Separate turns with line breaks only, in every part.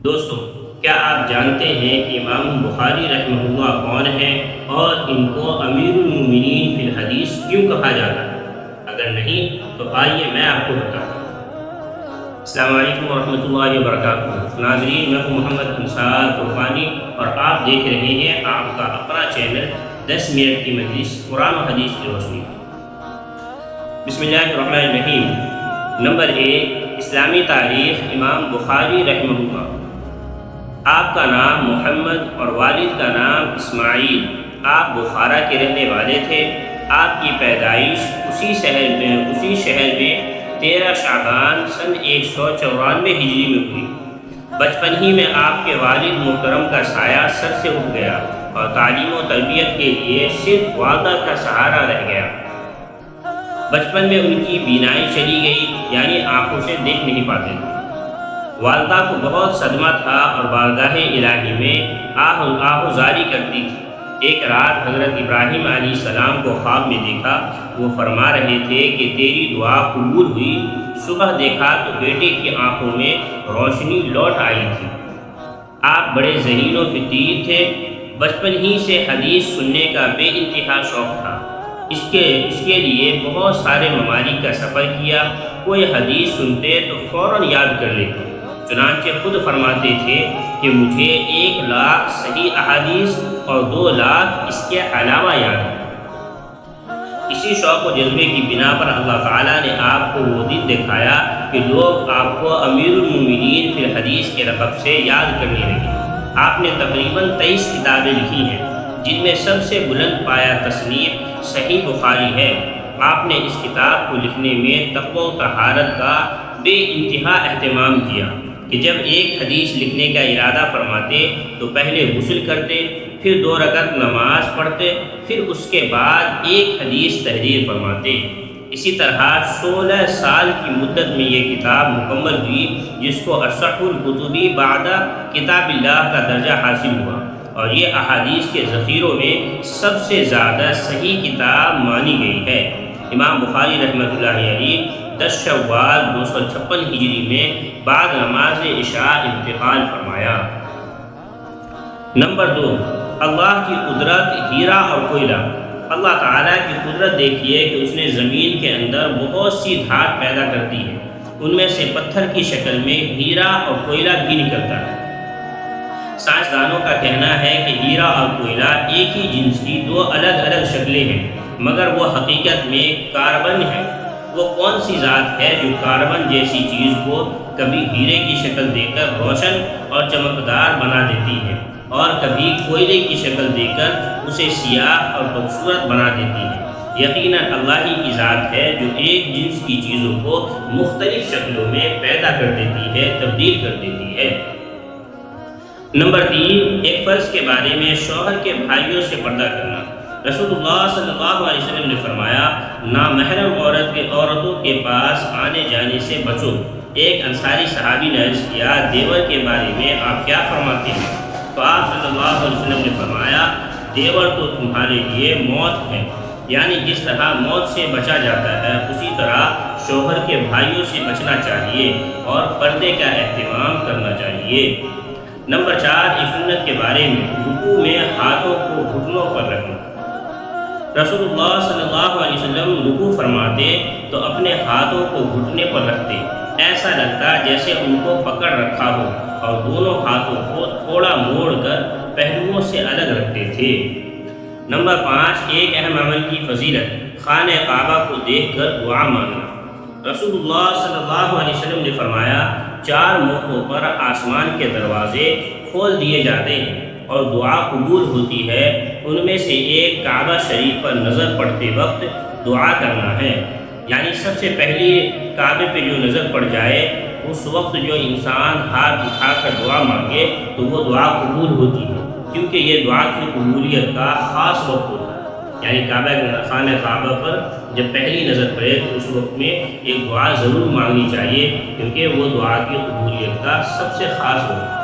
دوستو، کیا آپ جانتے ہیں کہ امام بخاری رحمہ اللہ کون ہیں اور ان کو امیر المومنین فی الحدیث کیوں کہا جاتا ہے؟ اگر نہیں تو آئیے میں آپ کو بتاتا ہوں۔ السلام علیکم ورحمۃ اللہ وبرکاتہ۔ ناظرین، میں ہوں محمد انصار فرقانی اور آپ دیکھ رہے ہیں آپ کا اپنا چینل 10 منٹ کی مجلس قرآن و حدیث کی روشنی۔ بسم اللہ الرحمن الرحیم۔ نمبر 1، اسلامی تاریخ امام بخاری رحمہ اللہ۔ آپ کا نام محمد اور والد کا نام اسماعیل۔ آپ بخارا کے رہنے والے تھے۔ آپ کی پیدائش اسی شہر میں 13 شعبان سن 194 ہجری میں ہوئی۔ بچپن ہی میں آپ کے والد محترم کا سایہ سر سے اٹھ گیا اور تعلیم و تربیت کے لیے صرف والدہ کا سہارا رہ گیا۔ بچپن میں ان کی بینائی چلی گئی، یعنی آنکھوں سے دیکھ نہیں پاتے تھے۔ والدہ کو بہت صدمہ تھا اور بارگاہ الہی میں آہوزاری کرتی تھی۔ ایک رات حضرت ابراہیم علیہ السلام کو خواب میں دیکھا۔ وہ فرما رہے تھے کہ تیری دعا قبول ہوئی۔ صبح دیکھا تو بیٹے کی آنکھوں میں روشنی لوٹ آئی تھی۔ آپ بڑے ذہین و فطیر تھے۔ بچپن ہی سے حدیث سننے کا بے انتہا شوق تھا۔ اس کے لیے بہت سارے ممالک کا سفر کیا۔ کوئی حدیث سنتے تو فوراً یاد کر لیتے۔ چنانچہ خود فرماتے تھے کہ مجھے 1 لاکھ صحیح احادیث اور 2 لاکھ اس کے علاوہ یاد ہے۔ اسی شوق و جذبے کی بنا پر اللہ تعالیٰ نے آپ کو وہ دن دکھایا کہ لوگ آپ کو امیر المومنین فی الحدیث کے لقب سے یاد کرنے لگے۔ آپ نے تقریباً 23 کتابیں لکھی ہیں، جن میں سب سے بلند پایہ تصنیف صحیح بخاری ہے۔ آپ نے اس کتاب کو لکھنے میں تقوی و طہارت کا بے انتہا اہتمام کیا کہ جب ایک حدیث لکھنے کا ارادہ فرماتے تو پہلے غسل کرتے، پھر 2 رکعت نماز پڑھتے، پھر اس کے بعد ایک حدیث تحریر فرماتے۔ اسی طرح 16 سال کی مدت میں یہ کتاب مکمل ہوئی، جس کو اصح الکتب بعد کتاب اللہ کا درجہ حاصل ہوا، اور یہ احادیث کے ذخیروں میں سب سے زیادہ صحیح کتاب مانی گئی ہے۔ امام بخاری رحمۃ اللہ علیہ 10 شوال 256 ہجری میں بعد نماز عشاء انتقال فرمایا۔ نمبر 2، اللہ کی قدرت، ہیرا اور کوئلہ۔ اللہ تعالیٰ کی قدرت دیکھیے کہ اس نے زمین کے اندر بہت سی دھات پیدا کر دی ہے۔ ان میں سے پتھر کی شکل میں ہیرا اور کوئلہ بھی نکلتا ہے۔ سائنسدانوں کا کہنا ہے کہ ہیرا اور کوئلہ ایک ہی جنس کی 2 الگ الگ شکلیں ہیں، مگر وہ حقیقت میں کاربن ہے۔ وہ کون سی ذات ہے جو کاربن جیسی چیز کو کبھی ہیرے کی شکل دے کر روشن اور چمکدار بنا دیتی ہے اور کبھی کوئلے کی شکل دے کر اسے سیاہ اور خوبصورت بنا دیتی ہے؟ یقیناً اللہ ہی کی ذات ہے جو ایک جنس کی چیزوں کو مختلف شکلوں میں پیدا کر دیتی ہے، تبدیل کر دیتی ہے۔ نمبر 3، ایک فرض کے بارے میں شوہر کے بھائیوں سے پردہ کرنا۔ رسول اللہ صلی اللہ علیہ وسلم نے فرمایا، نامحرم عورتوں کے پاس آنے جانے سے بچو۔ ایک انصاری صحابی نے عرض کیا، دیور کے بارے میں آپ کیا فرماتے ہیں؟ تو آپ صلی اللہ علیہ وسلم نے فرمایا، دیور تو تمہارے لیے موت ہے، یعنی جس طرح موت سے بچا جاتا ہے اسی طرح شوہر کے بھائیوں سے بچنا چاہیے اور پردے کا اہتمام کرنا چاہیے۔ نمبر 4، اس سنت کے بارے میں رکوع میں ہاتھوں کو گھٹنوں پر رکھنا۔ رسول اللہ صلی اللہ علیہ وسلم رکوع فرماتے تو اپنے ہاتھوں کو گھٹنے پر رکھتے، ایسا لگتا جیسے ان کو پکڑ رکھا ہو، اور دونوں ہاتھوں کو تھوڑا موڑ کر پہلوؤں سے الگ رکھتے تھے۔ نمبر 5، ایک اہم عمل کی فضیلت، خانہ کعبہ کو دیکھ کر دعا مانگنا۔ رسول اللہ صلی اللہ علیہ وسلم نے فرمایا، 4 موقعوں پر آسمان کے دروازے کھول دیے جاتے ہیں اور دعا قبول ہوتی ہے۔ ان میں سے ایک کعبہ شریف پر نظر پڑتے وقت دعا کرنا ہے، یعنی سب سے پہلی کعبے پہ جو نظر پڑ جائے اس وقت جو انسان ہاتھ اٹھا کر دعا مانگے تو وہ دعا قبول ہوتی ہے، کیونکہ یہ دعا کی قبولیت کا خاص وقت ہوتا ہے۔ یعنی خانہ کعبہ پر جب پہلی نظر پڑے تو اس وقت میں ایک دعا ضرور مانگنی چاہیے، کیونکہ وہ دعا کی قبولیت کا سب سے خاص وقت ہے۔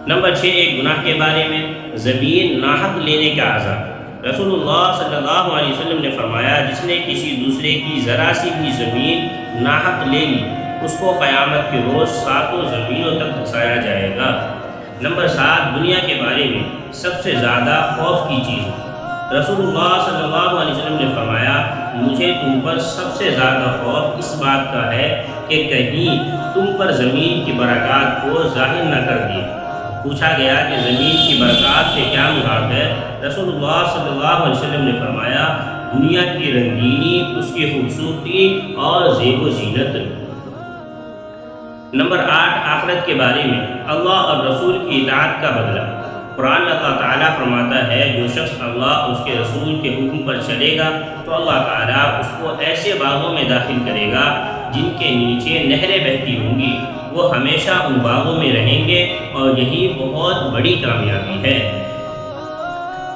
نمبر 6، ایک گناہ کے بارے میں، زمین ناحق لینے کا عذاب۔ رسول اللہ صلی اللہ علیہ وسلم نے فرمایا، جس نے کسی دوسرے کی ذرا سی بھی زمین ناحق لے لی اس کو قیامت کے روز ساتوں زمینوں تک دھسایا جائے گا۔ نمبر 7، دنیا کے بارے میں سب سے زیادہ خوف کی چیز۔ رسول اللہ صلی اللہ علیہ وسلم نے فرمایا، مجھے تم پر سب سے زیادہ خوف اس بات کا ہے کہ کہیں تم پر زمین کی برکات کو ظاہر نہ کر دے۔ پوچھا گیا کہ زمین کی برکات سے کیا مراد ہے؟ رسول اللہ صلی اللہ علیہ وسلم نے فرمایا، دنیا کی رنگینی، اس کی خوبصورتی اور زیب و زینت۔ نمبر 8، آخرت کے بارے میں اللہ اور رسول کی اطاعت کا بدلہ۔ قرآن اللہ تعالیٰ فرماتا ہے، جو شخص اللہ اس کے رسول کے حکم پر چلے گا تو اللہ تعالیٰ اس کو ایسے باغوں میں داخل کرے گا جن کے نیچے نہریں بہتی ہوں گی، وہ ہمیشہ ان باغوں میں رہیں گے، اور یہی بہت بڑی کامیابی ہے۔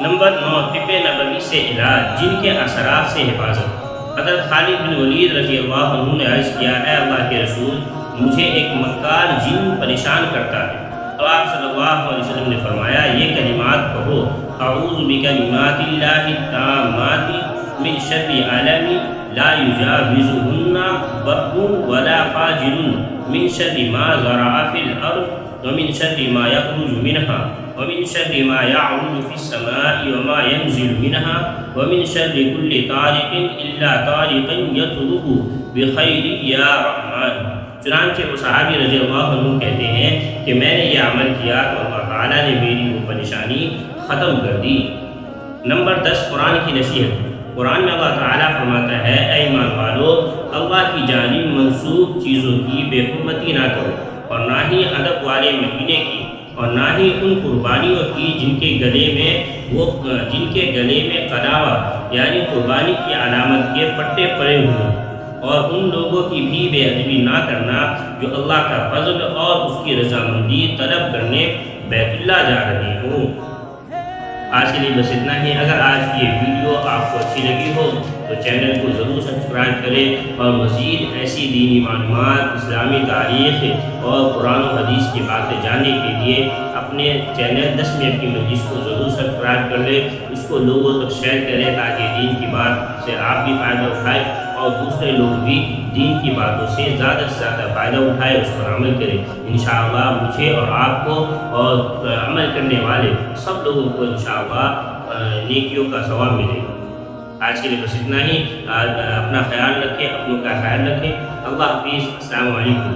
نمبر 9، طب نبوی سے علاج، جن کے اثرات سے حفاظت۔ حضرت خالد بن ولید رضی اللہ عنہ نے عرض کیا، اے اللہ کے رسول، مجھے ایک مکار جن پریشان کرتا ہے۔ تو آپ صلی اللہ علیہ وسلم نے فرمایا، یہ کلمات کہو، اعوذ بکلمات اللہ التامات من شر عالم لا یجاوزہن بر ولا فاجر، من شر ما زرع فی الارض ومن شر ما یخرج منہا ومن شر ما يعرج في السماء وما ينزل منها ومن شر كل طارق الا طارقا يطرق بخير يا رحمن۔ چنانچہ وہ صحابی رضی اللہ عنہ کہتے ہیں کہ میں نے یہ عمل کیا تو اللہ تعالیٰ نے میری وہ پریشانی ختم کر دی۔ نمبر 10، قرآن کی نصیحت۔ قرآن میں اللہ تعالیٰ فرماتا ہے، اے ایمان والو، اللہ کی جانب منسوب چیزوں کی بے حرمتی نہ کرو، اور نہ ہی ادب والے مہینے کی، اور نہ ہی ان قربانیوں کی جن کے گلے میں قلاوہ یعنی قربانی کی علامت کے پٹے پڑے ہوئے، اور ان لوگوں کی بھی بے ادبی نہ کرنا جو اللہ کا فضل اور اس کی رضامندی طلب کرنے بیت اللہ جا رہے ہوں۔ آج کے لیے بس اتنا ہی۔ اگر آج کی یہ ویڈیو آپ کو اچھی لگی ہو تو چینل کو ضرور سبسکرائب کریں، اور مزید ایسی دینی معلومات، اسلامی تاریخ اور قرآن و حدیث کی باتیں جاننے کے لیے اپنے چینل 10 منٹ کی مجلس کو ضرور سبسکرائب کر لیں، اس کو لوگوں تک شیئر کریں تاکہ دین کی بات سے آپ بھی فائدہ اٹھائیں اور دوسرے لوگ بھی دین کی باتوں سے زیادہ فائدہ اٹھائے، اس پر عمل کریں۔ انشاءاللہ مجھے اور آپ کو اور عمل کرنے والے سب لوگوں کو انشاءاللہ نیکیوں کا ثواب ملے گا۔ آج کے لیے بس اتنا ہی۔ اپنا خیال رکھیں، اپنوں کا خیال رکھیں۔ اللہ حافظ، السلام علیکم۔